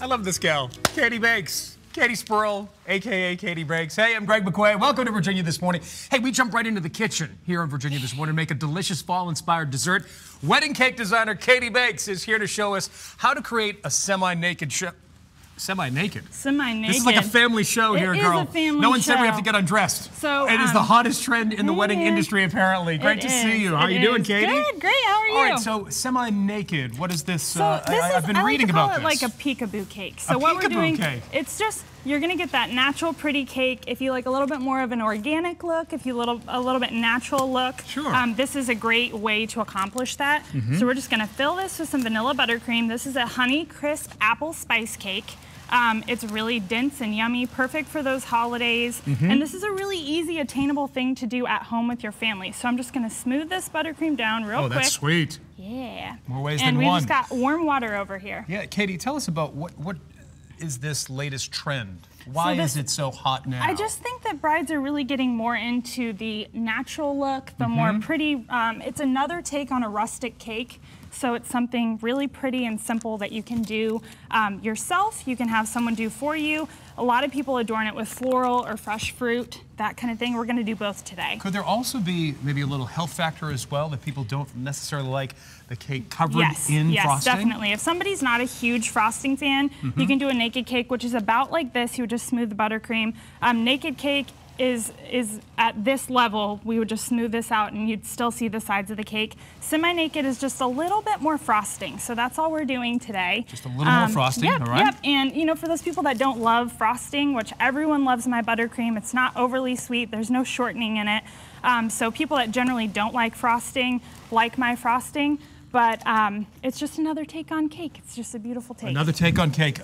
I love this gal, Kadi Bakes. Katie Spurl, a.k.a. Kadi Bakes. Hey, I'm Greg McQuay. Welcome to Virginia This Morning. Hey, we jump right into the kitchen here in Virginia This Morning to make a delicious fall-inspired dessert. Wedding cake designer Kadi Bakes is here to show us how to create a semi-naked show. Semi-naked? Semi-naked. This is like a family show here, girl. It is a family No one show. said we have to get undressed. So, it is the hottest trend in the wedding industry, apparently. Great to see you. How are you doing, Kadi? Good, great. How are you? All right, so semi-naked. What is this? So I've been reading about this. I like to call it like a peekaboo cake. So what we're doing, it's just, you're gonna get that natural pretty cake. If you like a little bit more of an organic look, if you a little bit natural look, sure. This is a great way to accomplish that. So we're just gonna fill this with some vanilla buttercream. This is a Honeycrisp apple spice cake. It's really dense and yummy, perfect for those holidays. And this is a really easy, attainable thing to do at home with your family. So I'm just gonna smooth this buttercream down real quick. Oh, that's sweet. Yeah. More ways than one. And we just got warm water over here. Yeah, Kadi, tell us about what is this latest trend? Why is it so hot now? I just think that brides are really getting more into the natural look, the more pretty. It's another take on a rustic cake. So it's something really pretty and simple that you can do yourself. You can have someone do for you. A lot of people adorn it with floral or fresh fruit, that kind of thing. We're going to do both today. Could there also be maybe a little health factor as well, that people don't necessarily like the cake covered in frosting? Yes, definitely. If somebody's not a huge frosting fan, you can do a naked cake, which is about like this. You would just smooth the buttercream. Naked cake is at this level. We would just smooth this out and you'd still see the sides of the cake. Semi-naked is just a little bit more frosting, so that's all we're doing today. Just a little more frosting, all right? Yep, and you know, for those people that don't love frosting, which everyone loves my buttercream, it's not overly sweet, there's no shortening in it. So people that generally don't like frosting like my frosting, but it's just another take on cake. It's just a beautiful take. Another take on cake.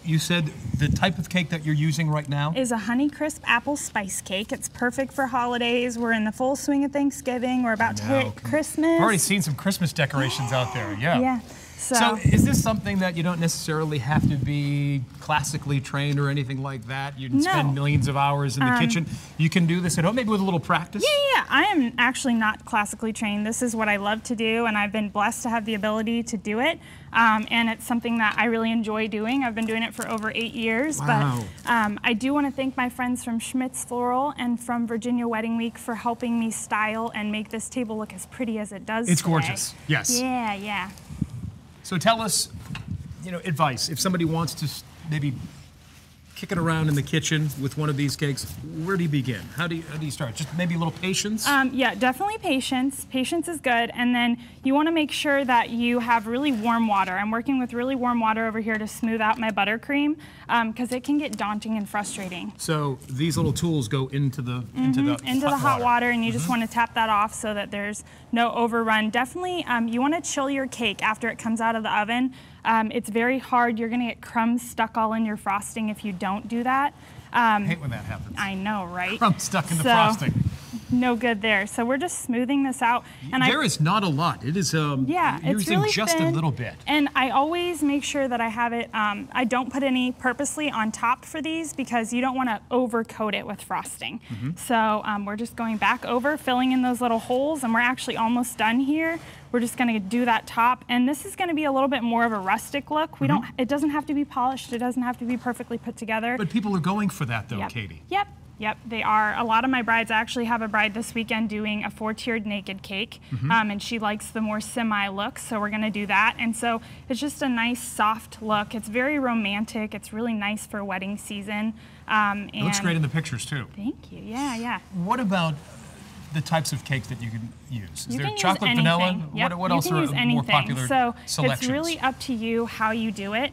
You said the type of cake that you're using right now? Is a Honeycrisp apple spice cake. It's perfect for holidays. We're in the full swing of Thanksgiving. We're about to hit Christmas. I've already seen some Christmas decorations out there, yeah. Yeah. So is this something that you don't necessarily have to be classically trained or anything like that? You can spend millions of hours in the kitchen. You can do this at home, maybe with a little practice? Yeah. I am actually not classically trained. This is what I love to do, and I've been blessed to have the ability to do it. And it's something that I really enjoy doing. I've been doing it for over 8 years. Wow. But I do want to thank my friends from Schmidt's Floral and from Virginia Wedding Week for helping me style and make this table look as pretty as it does It's today. gorgeous, yes. Yeah. So tell us, advice. If somebody wants to maybe kick it around in the kitchen with one of these cakes, where do you begin? How do you start? Just maybe a little patience? Yeah, definitely patience. Patience is good. And then you want to make sure that you have really warm water. I'm working with really warm water over here to smooth out my buttercream because it can get daunting and frustrating. So these little tools go into the hot water, and you just want to tap that off so that there's no overrun. Definitely, you want to chill your cake after it comes out of the oven. It's very hard. You're going to get crumbs stuck all in your frosting if you don't do that. I hate when that happens. I know, right? Crumbs stuck in the frosting. No good there. So we're just smoothing this out. And there is not a lot. It is it's using really just thin, a little bit. And I always make sure that I have it, I don't put any purposely on top for these because you don't want to overcoat it with frosting. So we're just going back over, filling in those little holes, and we're actually almost done here. We're just going to do that top, and this is going to be a little bit more of a rustic look. We don't. It doesn't have to be polished. It doesn't have to be perfectly put together. But people are going for that, though, Kadi. Yep, they are. A lot of my brides, I actually have a bride this weekend doing a 4-tiered naked cake, and she likes the more semi look, so we're going to do that. And so it's just a nice soft look. It's very romantic. It's really nice for wedding season. It looks great in the pictures, too. Thank you. Yeah. What about the types of cakes that you can use? Is there use chocolate, anything. vanilla? Yep. What else are more popular selections? It's really up to you how you do it.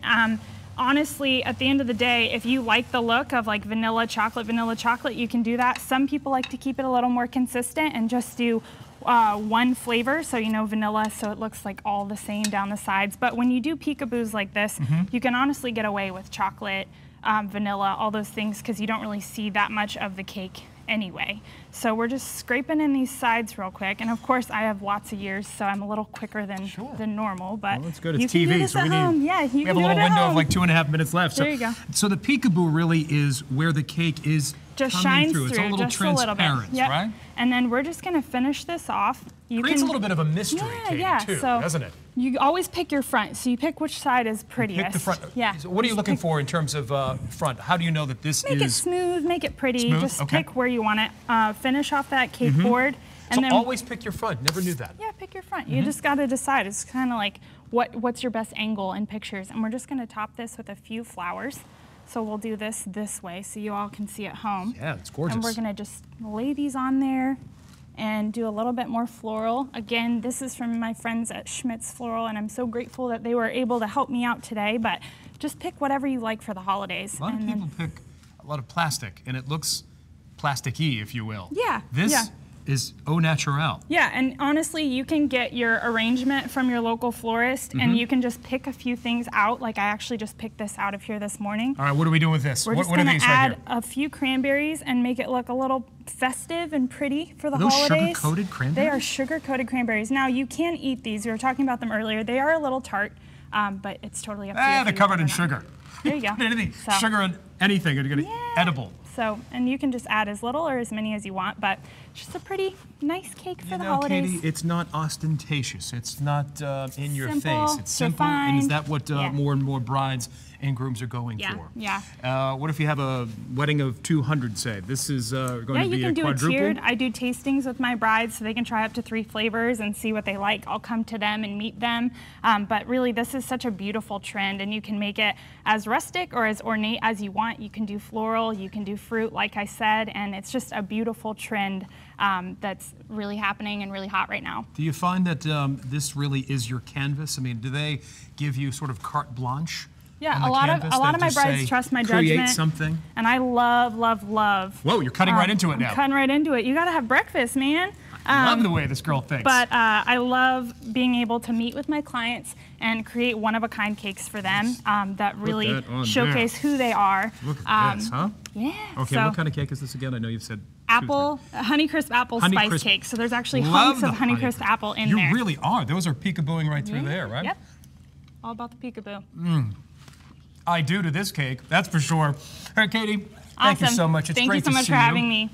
Honestly, at the end of the day, if you like the look of like vanilla chocolate, you can do that. Some people like to keep it a little more consistent and just do one flavor, so vanilla, so it looks like all the same down the sides. But when you do peekaboos like this, you can honestly get away with chocolate, vanilla, all those things, because you don't really see that much of the cake anyway. So we're just scraping in these sides real quick, and of course I have lots of years, so I'm a little quicker than normal. But well, that's good. It's TV, so we have a little window of like 2.5 minutes left. There you go. So the peekaboo really is where the cake is just coming shines through. through It's a little just a little bit. transparent, Yep. right? And then we're just going to finish this off. Creates a little bit of a mystery, Katie, too, so doesn't it? You always pick your front, so you pick which side is prettiest. Pick the front. Yeah. So what are you looking for in terms of front? How do you know that this Make it is smooth, make it pretty. smooth? Just Okay. pick where you want it. Finish off that cake board. And So then, always pick your front. Never knew that. yeah, pick your front. You just got to decide. It's kind of like what's your best angle in pictures. And we're just going to top this with a few flowers. So we'll do this way so you all can see at home. Yeah, it's gorgeous. And we're going to just lay these on there and do a little bit more floral. Again, this is from my friends at Schmidt's Floral, and I'm so grateful that they were able to help me out today, but just pick whatever you like for the holidays. A lot of And people then, pick a lot of plastic, and it looks plasticky, if you will. Yeah, This yeah. is au naturel. Yeah, and honestly, you can get your arrangement from your local florist, and you can just pick a few things out. Like I actually just picked this out of here this morning. All right, what are we doing with this? We're just what are going these to right add here? a few cranberries and make it look a little festive and pretty for the Are those holidays. sugar-coated cranberries? They are sugar-coated cranberries. Now, you can eat these. We were talking about them earlier. They are a little tart, but it's totally up to you. if They're you covered want in or not. sugar. There you go. Anything, So- sugar and anything are going to be edible. So, and you can just add as little or as many as you want, but just a pretty nice cake for You the know, holidays. Katie, it's not ostentatious. It's not in your Simple, face. It's simple. And is refined. that what Yeah. more and more brides and grooms are going Yeah, for? yeah. What if you have a wedding of 200, say? This is going Yeah, to be you a can do it quadruple? tiered. I do tastings with my brides so they can try up to 3 flavors and see what they like. I'll come to them and meet them. But really, this is such a beautiful trend, and you can make it as rustic or as ornate as you want. You can do floral, you can do fruit, like I said, and it's just a beautiful trend that's really happening and really hot right now. Do you find that this really is your canvas? I mean, do they give you sort of carte blanche? Yeah, on the a lot canvas of that my just brides say, trust my create judgment. something? And I love, love, love. Whoa, you're cutting right into it now. I'm cutting right into it. You got to have breakfast, man. Love the way this girl thinks. But I love being able to meet with my clients and create one-of-a-kind cakes for them that really that on showcase who they are. Look at this, huh? Yeah. Okay, so what kind of cake is this again? I know you've said apple, Honeycrisp apple spice Honeycrisp. cake. So there's actually Love hunks the of Honeycrisp apple in you there. You really are. Those are peekabooing right through there, right? Yep. All about the peekaboo. I do to this cake, that's for sure. All right, Katie, thank you Awesome. so much. It's Thank great you so to much see for you. having me.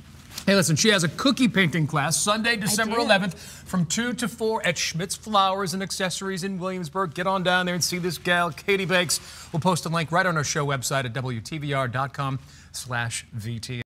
Hey, listen, she has a cookie painting class Sunday, December do. 11th from 2 to 4 at Schmidt's Flowers and Accessories in Williamsburg. Get on down there and see this gal, Katie Bakes. We'll post a link right on our show website at WTVR.com/VT.